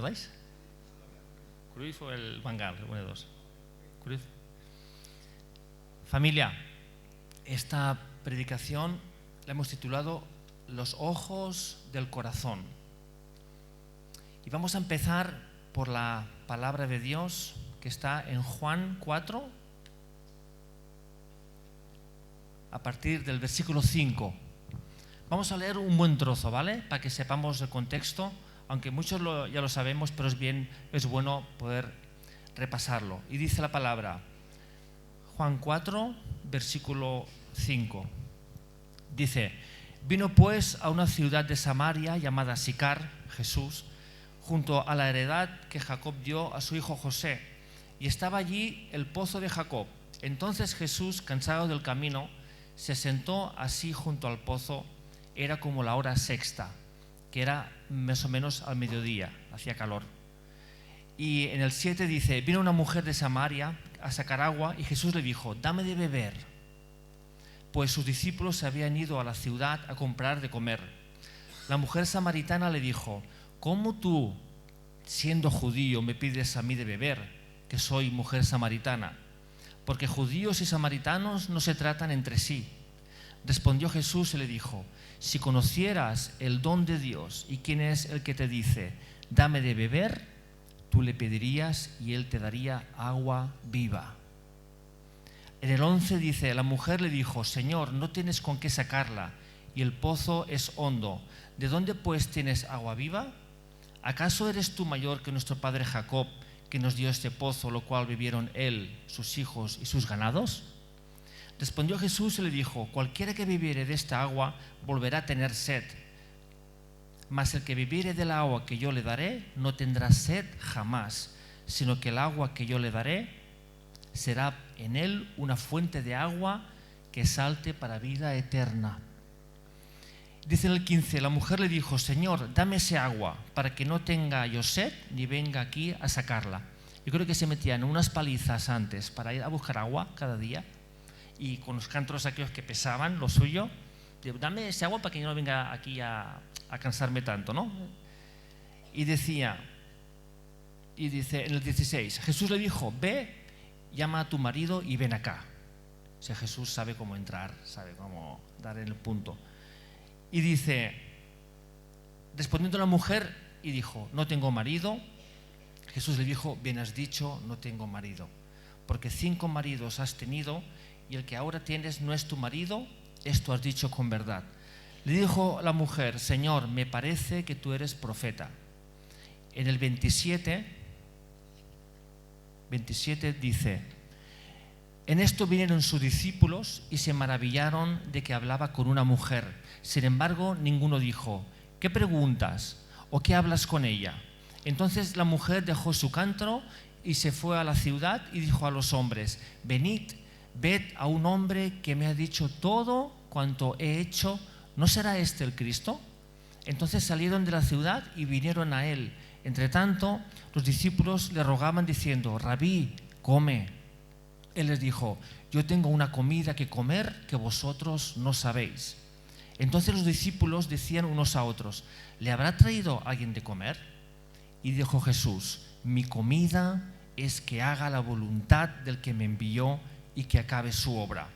acordáis? Cruyff o el Van Gaal, uno de dos. Cruyff. Familia, esta predicación la hemos titulado Los ojos del corazón. Y vamos a empezar por la palabra de Dios que está en Juan 4, a partir del versículo 5. Vamos a leer un buen trozo, ¿vale? Para que sepamos el contexto, aunque muchos ya lo sabemos, pero es bueno poder repasarlo. Y dice la palabra, Juan 4, versículo 5. Dice: vino pues a una ciudad de Samaria llamada Sicar, Jesús, junto a la heredad que Jacob dio a su hijo José, y estaba allí el pozo de Jacob. Entonces Jesús, cansado del camino, se sentó así junto al pozo. Era como la hora sexta, que era más o menos al mediodía, hacía calor. Y en el 7 dice: vino una mujer de Samaria a sacar agua, y Jesús le dijo: dame de beber, pues sus discípulos se habían ido a la ciudad a comprar de comer. La mujer samaritana le dijo: ¿cómo tú, siendo judío, me pides a mí de beber, que soy mujer samaritana? Porque judíos y samaritanos no se tratan entre sí. Respondió Jesús y le dijo: si conocieras el don de Dios y quién es el que te dice, dame de beber, tú le pedirías y él te daría agua viva. En el 11 dice: la mujer le dijo: Señor, no tienes con qué sacarla, y el pozo es hondo. ¿De dónde pues tienes agua viva? ¿Acaso eres tú mayor que nuestro padre Jacob, que nos dio este pozo, lo cual bebieron él, sus hijos y sus ganados? Respondió Jesús y le dijo: cualquiera que bebiere de esta agua volverá a tener sed, mas el que bebiere del agua que yo le daré no tendrá sed jamás, sino que el agua que yo le daré será en él una fuente de agua que salte para vida eterna. Dice en el 15: la mujer le dijo: Señor, dame ese agua para que no tenga yo sed ni venga aquí a sacarla. Yo creo que se metían unas palizas antes para ir a buscar agua cada día, y con los cántaros aquellos que pesaban lo suyo, dame ese agua para que yo no venga aquí a cansarme tanto, ¿no? Y dice en el 16: Jesús le dijo: ve, llama a tu marido y ven acá. O sea, Jesús sabe cómo entrar, sabe cómo dar en el punto. Y dice, respondiendo la mujer, y dijo: no tengo marido. Jesús le dijo: bien has dicho, no tengo marido, porque 5 maridos has tenido, y el que ahora tienes no es tu marido. Esto has dicho con verdad. Le dijo la mujer: Señor, me parece que tú eres profeta. En el 27 dice: en esto vinieron sus discípulos y se maravillaron de que hablaba con una mujer. Sin embargo, ninguno dijo: ¿qué preguntas? ¿O qué hablas con ella? Entonces la mujer dejó su cántaro y se fue a la ciudad y dijo a los hombres: venid, ved a un hombre que me ha dicho todo cuanto he hecho. ¿No será este el Cristo? Entonces salieron de la ciudad y vinieron a él. Entre tanto, los discípulos le rogaban diciendo: Rabí, come. Él les dijo: yo tengo una comida que comer que vosotros no sabéis. Entonces los discípulos decían unos a otros: ¿le habrá traído alguien de comer? Y dijo Jesús: mi comida es que haga la voluntad del que me envió y que acabe su obra.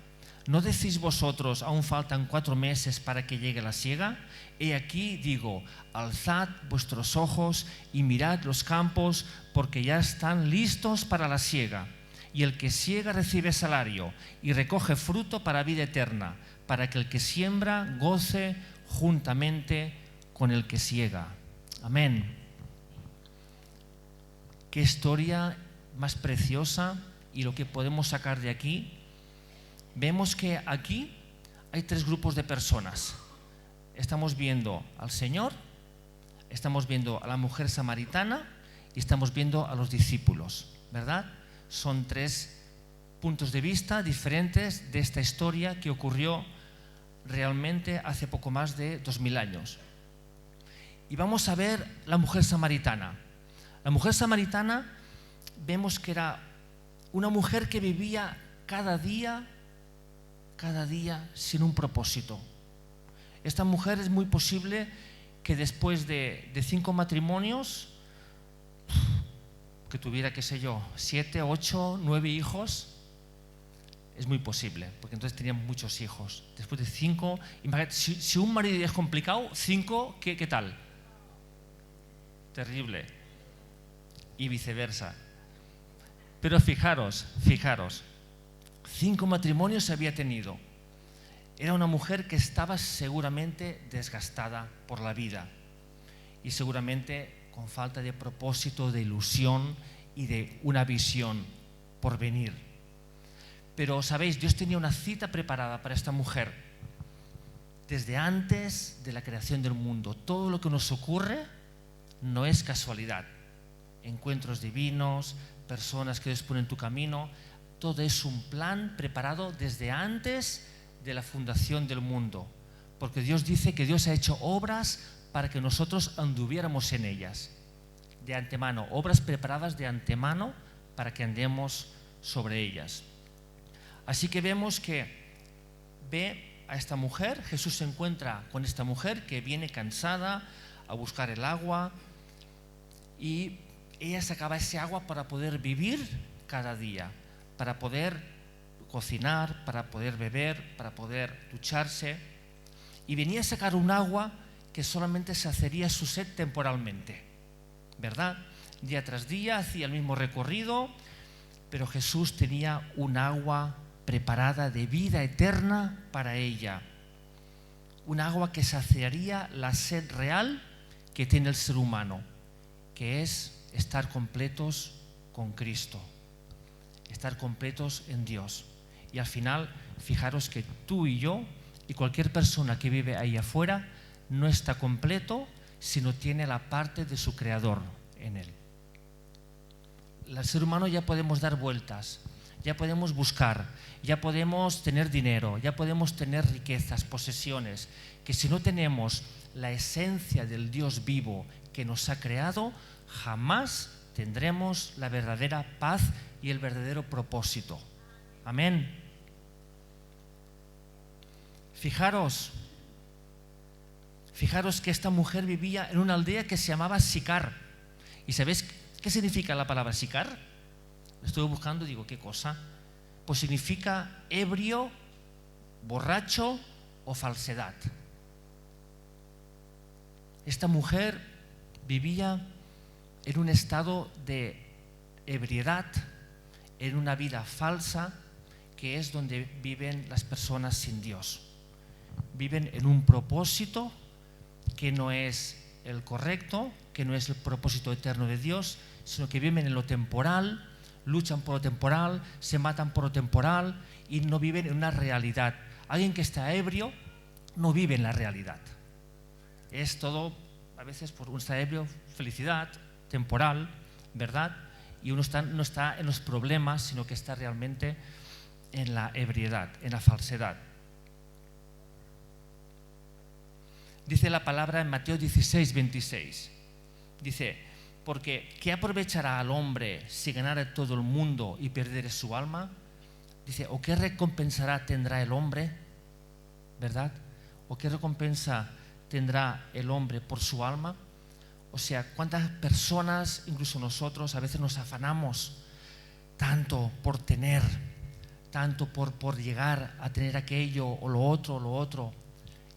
¿No decís vosotros: aún faltan 4 meses para que llegue la siega? He aquí digo: alzad vuestros ojos y mirad los campos, porque ya están listos para la siega. Y el que siega recibe salario y recoge fruto para vida eterna, para que el que siembra goce juntamente con el que siega. Amén. Qué historia más preciosa. Y lo que podemos sacar de aquí, vemos que aquí hay 3 grupos de personas. Estamos viendo al Señor, estamos viendo a la mujer samaritana y estamos viendo a los discípulos, ¿verdad? Son 3 puntos de vista diferentes de esta historia que ocurrió realmente hace poco más de 2000 años. Y vamos a ver la mujer samaritana. La mujer samaritana vemos que era una mujer que vivía cada día sin un propósito. Esta mujer es muy posible que después de 5 matrimonios aunque tuviera, qué sé yo, 7, 8, 9 hijos, es muy posible, porque entonces tenían muchos hijos. Después de 5, imagínate, si un marido es complicado, 5, ¿qué tal? Terrible. Y viceversa. Pero fijaros, 5 matrimonios había tenido. Era una mujer que estaba seguramente desgastada por la vida y seguramente con falta de propósito, de ilusión y de una visión por venir. Pero, ¿sabéis? Dios tenía una cita preparada para esta mujer desde antes de la creación del mundo. Todo lo que nos ocurre no es casualidad. Encuentros divinos, personas que Dios pone en tu camino, todo es un plan preparado desde antes de la fundación del mundo. Porque Dios dice que Dios ha hecho obras para que nosotros anduviéramos en ellas. De antemano, obras preparadas de antemano para que andemos sobre ellas. Así que vemos que ve a esta mujer, Jesús se encuentra con esta mujer que viene cansada a buscar el agua y ella sacaba ese agua para poder vivir cada día, para poder cocinar, para poder beber, para poder ducharse, y venía a sacar un agua que solamente saciaría su sed temporalmente, ¿verdad? Día tras día hacía el mismo recorrido, pero Jesús tenía un agua preparada de vida eterna para ella, un agua que saciaría la sed real que tiene el ser humano, que es estar completos con Cristo, estar completos en Dios. Y al final, fijaros que tú y yo y cualquier persona que vive ahí afuera no está completo si no tiene la parte de su Creador en él. El ser humano ya podemos dar vueltas, ya podemos buscar, ya podemos tener dinero, ya podemos tener riquezas, posesiones, que si no tenemos la esencia del Dios vivo que nos ha creado, jamás tendremos la verdadera paz y el verdadero propósito. Amén. Fijaros que esta mujer vivía en una aldea que se llamaba Sicar. ¿Y sabéis qué significa la palabra Sicar? Estuve buscando y digo, ¿qué cosa? Pues significa ebrio, borracho o falsedad. Esta mujer vivía en un estado de ebriedad, en una vida falsa, que es donde viven las personas sin Dios. Viven en un propósito que no es el correcto, que no es el propósito eterno de Dios, sino que viven en lo temporal, luchan por lo temporal, se matan por lo temporal y no viven en una realidad. Alguien que está ebrio no vive en la realidad. Es todo, a veces por uno está ebrio, felicidad temporal, ¿verdad? Y uno no está en los problemas, sino que está realmente en la ebriedad, en la falsedad. Dice la palabra en Mateo 16, 26. Dice, porque ¿qué aprovechará al hombre si ganara todo el mundo y perdiere su alma? Dice, ¿o qué recompensará tendrá el hombre? ¿Verdad? ¿O qué recompensa tendrá el hombre por su alma? O sea, ¿cuántas personas, incluso nosotros, a veces nos afanamos tanto por tener, tanto por llegar a tener aquello o lo otro,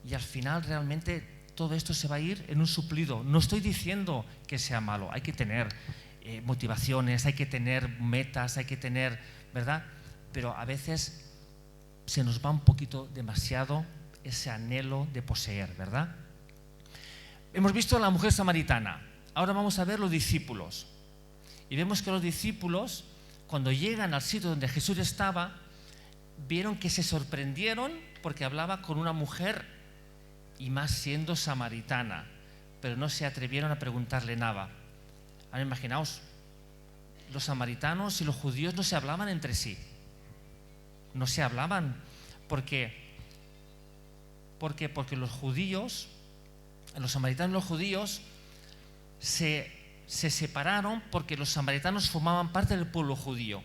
y al final realmente todo esto se va a ir en un suplido? No estoy diciendo que sea malo, hay que tener motivaciones, hay que tener metas, hay que tener, ¿verdad? Pero a veces se nos va un poquito demasiado ese anhelo de poseer, ¿verdad? Hemos visto a la mujer samaritana, ahora vamos a ver los discípulos. Y vemos que los discípulos, cuando llegan al sitio donde Jesús estaba, vieron que se sorprendieron porque hablaba con una mujer, y más siendo samaritana, pero no se atrevieron a preguntarle nada. Ahora imaginaos, los samaritanos y los judíos no se hablaban entre sí, no se hablaban, porque los judíos, los samaritanos y los judíos se separaron porque los samaritanos formaban parte del pueblo judío,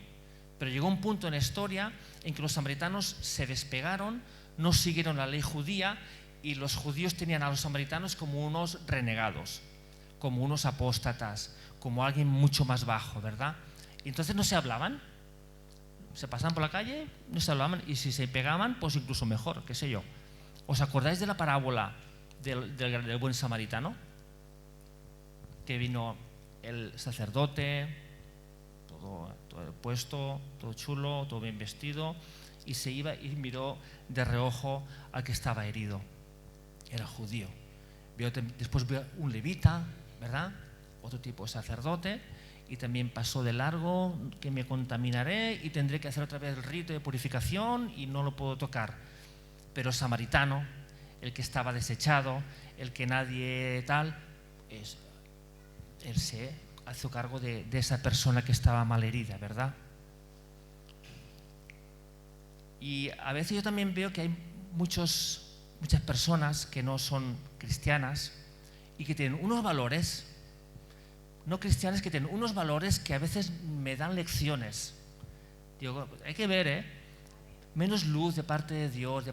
pero llegó un punto en la historia en que los samaritanos se despegaron, no siguieron la ley judía, y los judíos tenían a los samaritanos como unos renegados, como unos apóstatas, como alguien mucho más bajo, ¿verdad? Y entonces no se hablaban, se pasaban por la calle, no se hablaban, y si se pegaban, pues incluso mejor, qué sé yo. ¿Os acordáis de la parábola del buen samaritano? Que vino el sacerdote, todo puesto, todo chulo, todo bien vestido, y se iba y miró de reojo al que estaba herido. Era judío. Después vio un levita, ¿verdad? Otro tipo de sacerdote, y también pasó de largo, que me contaminaré y tendré que hacer otra vez el rito de purificación y no lo puedo tocar. Pero el samaritano, el que estaba desechado, el que nadie tal, él se hace cargo de esa persona que estaba malherida, ¿verdad? Y a veces yo también veo que hay muchas personas que no son cristianas y que tienen unos valores, no cristianas, que tienen unos valores que a veces me dan lecciones. Digo, hay que ver, menos luz de parte de Dios,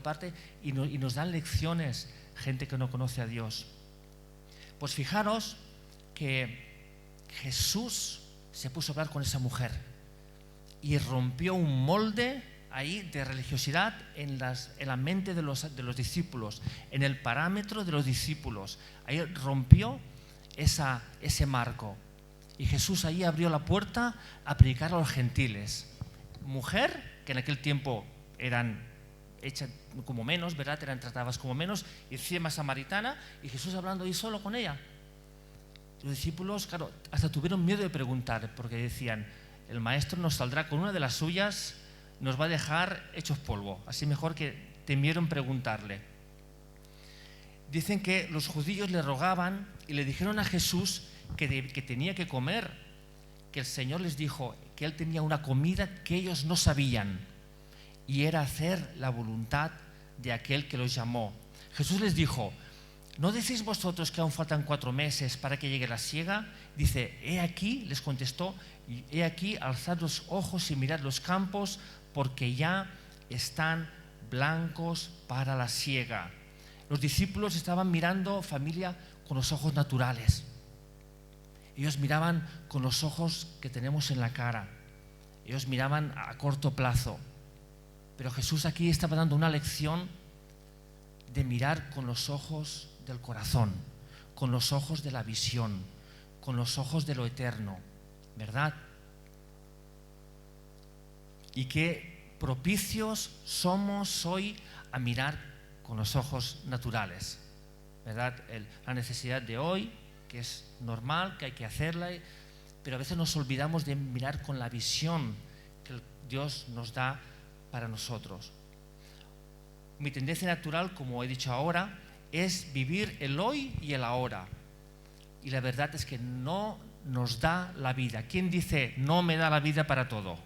y nos dan lecciones gente que no conoce a Dios. Pues fijaros que Jesús se puso a hablar con esa mujer y rompió un molde ahí de religiosidad en la mente de los discípulos, en el parámetro de los discípulos. Ahí rompió ese marco. Y Jesús ahí abrió la puerta a predicar a los gentiles. Mujer, que en aquel tiempo eran hechas como menos, ¿verdad? Eran tratadas como menos, y encima samaritana, y Jesús hablando ahí solo con ella. Los discípulos, claro, hasta tuvieron miedo de preguntar, porque decían, el maestro nos saldrá con una de las suyas, nos va a dejar hechos polvo. Así mejor que temieron preguntarle. Dicen que los judíos le rogaban y le dijeron a Jesús que tenía que comer, que el Señor les dijo que Él tenía una comida que ellos no sabían, y era hacer la voluntad de aquel que los llamó. Jesús les dijo, ¿no decís vosotros que aún faltan 4 meses para que llegue la siega? Dice, he aquí, les contestó, he aquí, alzad los ojos y mirad los campos, porque ya están blancos para la siega. Los discípulos estaban mirando, familia, con los ojos naturales. Ellos miraban con los ojos que tenemos en la cara. Ellos miraban a corto plazo. Pero Jesús aquí estaba dando una lección de mirar con los ojos del corazón, con los ojos de la visión, con los ojos de lo eterno, ¿verdad? Y qué propicios somos hoy a mirar con los ojos naturales, ¿verdad? La necesidad de hoy, que es normal, que hay que hacerla, pero a veces nos olvidamos de mirar con la visión que Dios nos da para nosotros. Mi tendencia natural, como he dicho ahora, es vivir el hoy y el ahora. Y la verdad es que no nos da la vida. ¿Quién dice, no me da la vida para todo?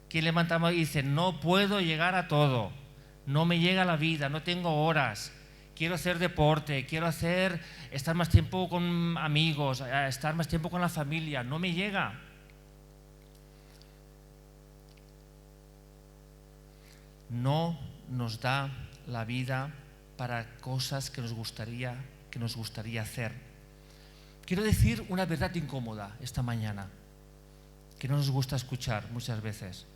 ¿Quién levanta y dice, no puedo llegar a todo? No me llega la vida, no tengo horas. Quiero hacer deporte, quiero estar más tiempo con amigos, estar más tiempo con la familia. No me llega. No nos da la vida para cosas que nos gustaría hacer. Quiero decir una verdad incómoda esta mañana, que no nos gusta escuchar muchas veces.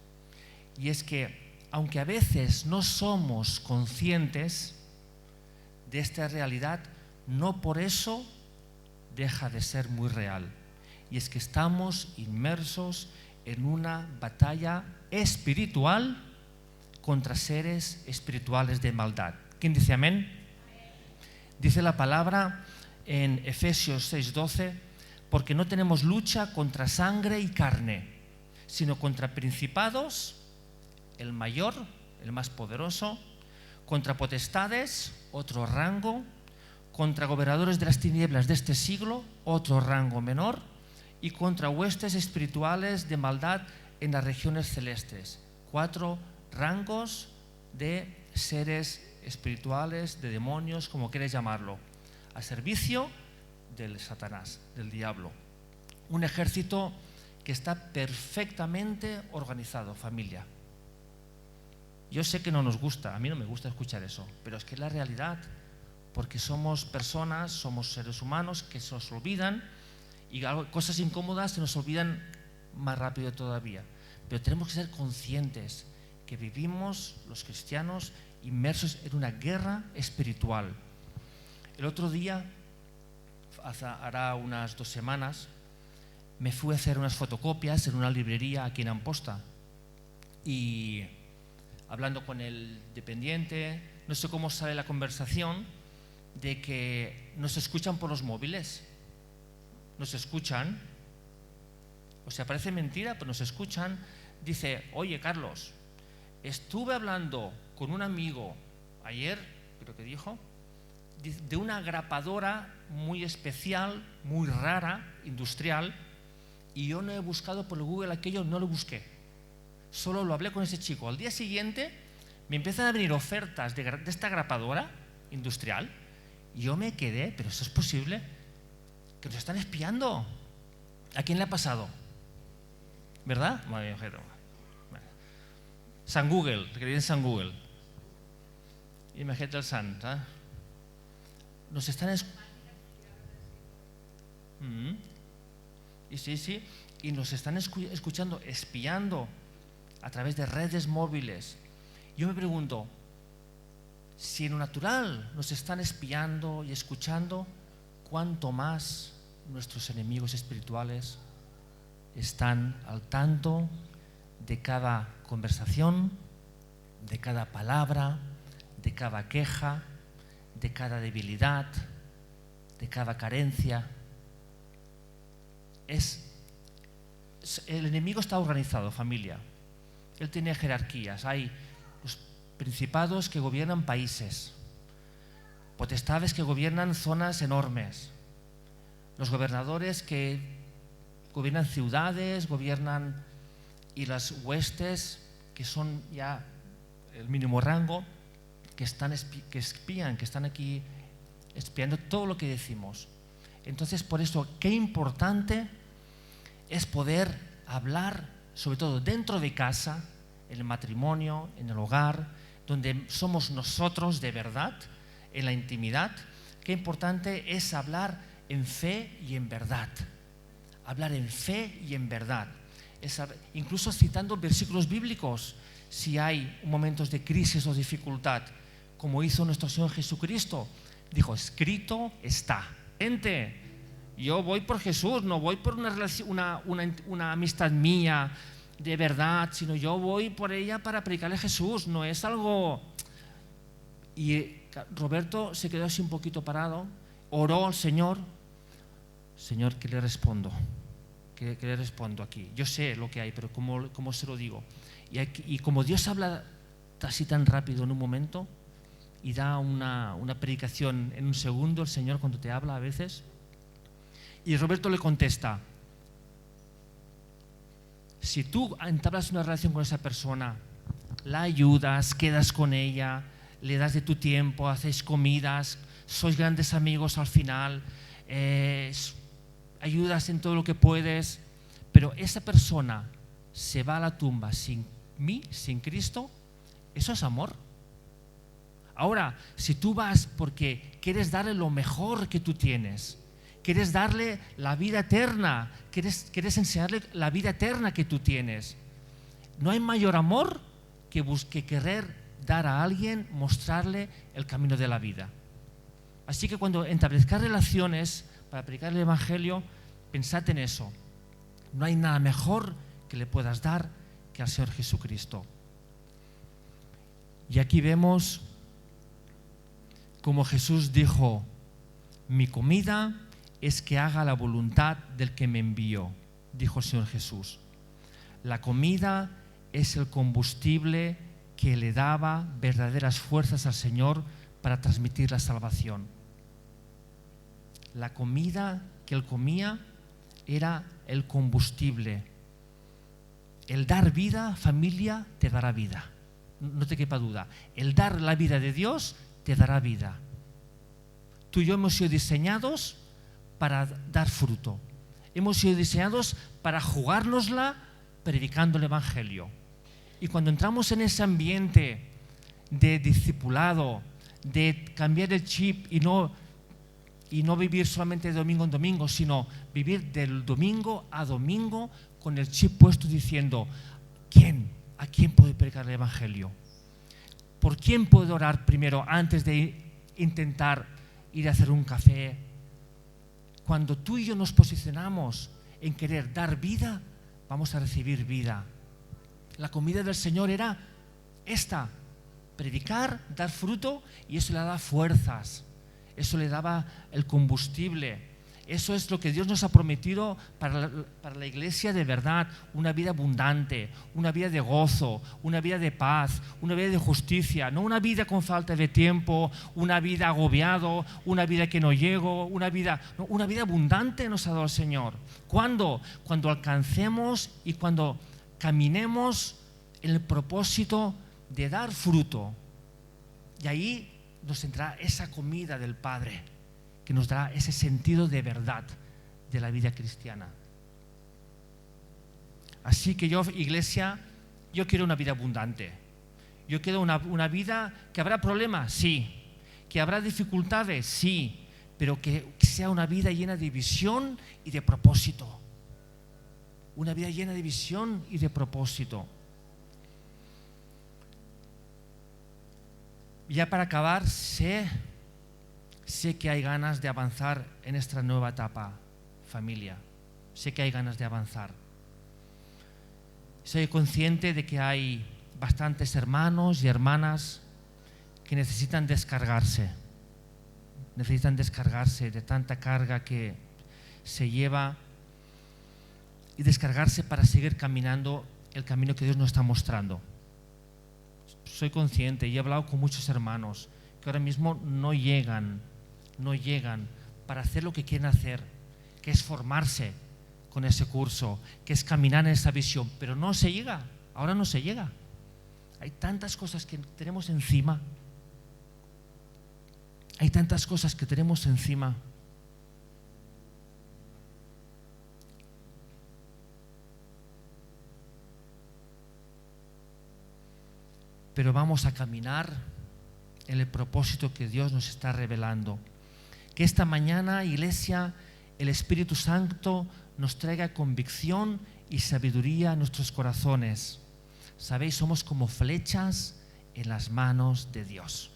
Y es que, aunque a veces no somos conscientes de esta realidad, no por eso deja de ser muy real. Y es que estamos inmersos en una batalla espiritual contra seres espirituales de maldad. ¿Quién dice amén? Dice la palabra en Efesios 6:12, porque no tenemos lucha contra sangre y carne, sino contra principados, el mayor, el más poderoso, contra potestades, otro rango, contra gobernadores de las tinieblas de este siglo, otro rango menor, y contra huestes espirituales de maldad en las regiones celestes. 4 rangos de seres espirituales, de demonios, como quieras llamarlo, a servicio del Satanás, del diablo. Un ejército que está perfectamente organizado, familia. Yo sé que no nos gusta, a mí no me gusta escuchar eso, pero es que es la realidad, porque somos personas, somos seres humanos que se nos olvidan y cosas incómodas se nos olvidan más rápido todavía. Pero tenemos que ser conscientes que vivimos los cristianos inmersos en una guerra espiritual. El otro día, hará unas 2 semanas, me fui a hacer unas fotocopias en una librería aquí en Amposta y hablando con el dependiente, no sé cómo sale la conversación de que nos escuchan por los móviles. Nos escuchan, o sea, parece mentira, pero nos escuchan. Dice, oye Carlos, estuve hablando con un amigo ayer, creo que dijo, de una grapadora muy especial, muy rara, industrial, y yo no he buscado por el Google aquello, no lo busqué. Solo lo hablé con ese chico. Al día siguiente me empiezan a venir ofertas de esta grapadora industrial y yo me quedé, pero ¿eso es posible? Que nos están espiando. ¿A quién le ha pasado? ¿Verdad? San Google, que viene San Google. Imagínate el San, ¿eh? Nos están y nos están escuchando, espiando a través de redes móviles. Yo me pregunto, si en lo natural nos están espiando y escuchando, ¿cuánto más nuestros enemigos espirituales están al tanto de cada conversación, de cada palabra, de cada queja, de cada debilidad, de cada carencia? El enemigo está organizado, familia. Él tiene jerarquías. Hay los principados que gobiernan países, potestades que gobiernan zonas enormes, los gobernadores que gobiernan ciudades, gobiernan, y las huestes que son ya el mínimo rango, que espían, que están aquí espiando todo lo que decimos. Entonces, por eso, qué importante es poder hablar, sobre todo dentro de casa, en el matrimonio, en el hogar, donde somos nosotros de verdad, en la intimidad. Qué importante es hablar en fe y en verdad. Hablar en fe y en verdad. Incluso citando versículos bíblicos, si hay momentos de crisis o dificultad, como hizo nuestro Señor Jesucristo. Dijo, escrito está. Gente, yo voy por Jesús, no voy por una amistad mía de verdad, sino yo voy por ella para predicarle a Jesús. No es algo... Y Roberto se quedó así un poquito parado, oró al Señor. Señor, ¿qué le respondo? ¿Qué le respondo aquí? Yo sé lo que hay, pero ¿cómo se lo digo? Y como Dios habla así tan rápido en un momento y da una predicación en un segundo, el Señor cuando te habla a veces, y Roberto le contesta, si tú entablas una relación con esa persona, la ayudas, quedas con ella, le das de tu tiempo, hacéis comidas, sois grandes amigos al final, ayudas en todo lo que puedes, pero esa persona se va a la tumba sin mí, sin Cristo, ¿eso es amor? Ahora, si tú vas porque quieres darle lo mejor que tú tienes, quieres darle la vida eterna, quieres enseñarle la vida eterna que tú tienes, no hay mayor amor que querer dar a alguien, mostrarle el camino de la vida. Así que cuando establezcas relaciones para predicar el Evangelio, pensad en eso. No hay nada mejor que le puedas dar que al Señor Jesucristo. Y aquí vemos como Jesús dijo, mi comida es que haga la voluntad del que me envió, dijo el Señor Jesús. La comida es el combustible que le daba verdaderas fuerzas al Señor para transmitir la salvación. La comida que él comía era el combustible. El dar vida, familia, te dará vida. No te quepa duda. El dar la vida de Dios te dará vida. Tú y yo hemos sido diseñados para dar fruto. Hemos sido diseñados para jugárnosla predicando el Evangelio. Y cuando entramos en ese ambiente de discipulado, de cambiar el chip y no y no vivir solamente de domingo en domingo, sino vivir del domingo a domingo con el chip puesto diciendo, ¿a quién puede predicar el Evangelio? ¿Por quién puedo orar primero antes de intentar ir a hacer un café? Cuando tú y yo nos posicionamos en querer dar vida, vamos a recibir vida. La comida del Señor era esta: predicar, dar fruto, y eso le da fuerzas, eso le daba el combustible. Eso es lo que Dios nos ha prometido para la iglesia de verdad: una vida abundante, una vida de gozo, una vida de paz, una vida de justicia, no una vida con falta de tiempo, una vida agobiado, una vida que no llego, una vida abundante nos ha dado el Señor. ¿Cuándo? Cuando alcancemos y cuando caminemos en el propósito de dar fruto. Y ahí nos entrará esa comida del Padre, que nos dará ese sentido de verdad de la vida cristiana. Así que yo, iglesia, yo quiero una vida abundante. Yo quiero una vida que habrá problemas, sí. Que habrá dificultades, sí. Pero que sea una vida llena de visión y de propósito. Una vida llena de visión y de propósito. Ya para acabar, sé que hay ganas de avanzar en esta nueva etapa, familia. Sé que hay ganas de avanzar. Soy consciente de que hay bastantes hermanos y hermanas que necesitan descargarse de tanta carga que se lleva, y descargarse para seguir caminando el camino que Dios nos está mostrando. Soy consciente y he hablado con muchos hermanos que ahora mismo no llegan para hacer lo que quieren hacer, que es formarse con ese curso, que es caminar en esa visión, pero no se llega, ahora no se llega. Hay tantas cosas que tenemos encima. Pero vamos a caminar en el propósito que Dios nos está revelando. Que esta mañana, iglesia, el Espíritu Santo nos traiga convicción y sabiduría a nuestros corazones. Sabéis, somos como flechas en las manos de Dios.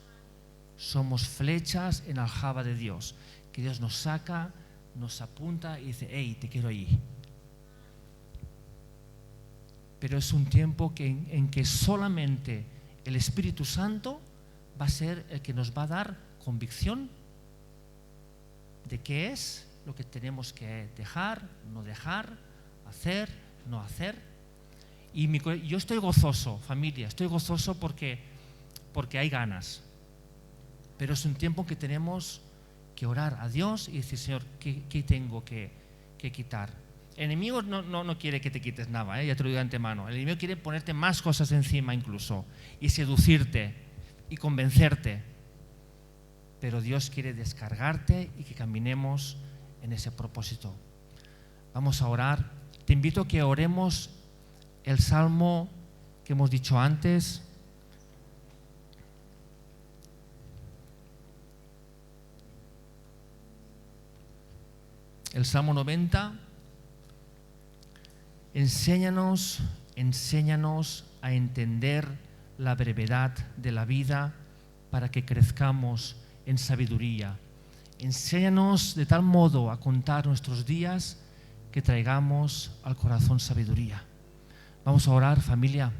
Somos flechas en la aljaba de Dios, que Dios nos saca, nos apunta y dice: hey, te quiero ahí. Pero es un tiempo en que solamente el Espíritu Santo va a ser el que nos va a dar convicción de qué es lo que tenemos que dejar, no dejar, hacer, no hacer. Y yo estoy gozoso, familia, estoy gozoso porque hay ganas. Pero es un tiempo que tenemos que orar a Dios y decir: Señor, ¿qué tengo que quitar? El enemigo no quiere que te quites nada, ya te lo digo de antemano. El enemigo quiere ponerte más cosas encima incluso, y seducirte y convencerte. Pero Dios quiere descargarte y que caminemos en ese propósito. Vamos a orar. Te invito a que oremos el salmo que hemos dicho antes. El Salmo 90. Enséñanos a entender la brevedad de la vida para que crezcamos en sabiduría. Enséñanos de tal modo a contar nuestros días que traigamos al corazón sabiduría. Vamos a orar, familia.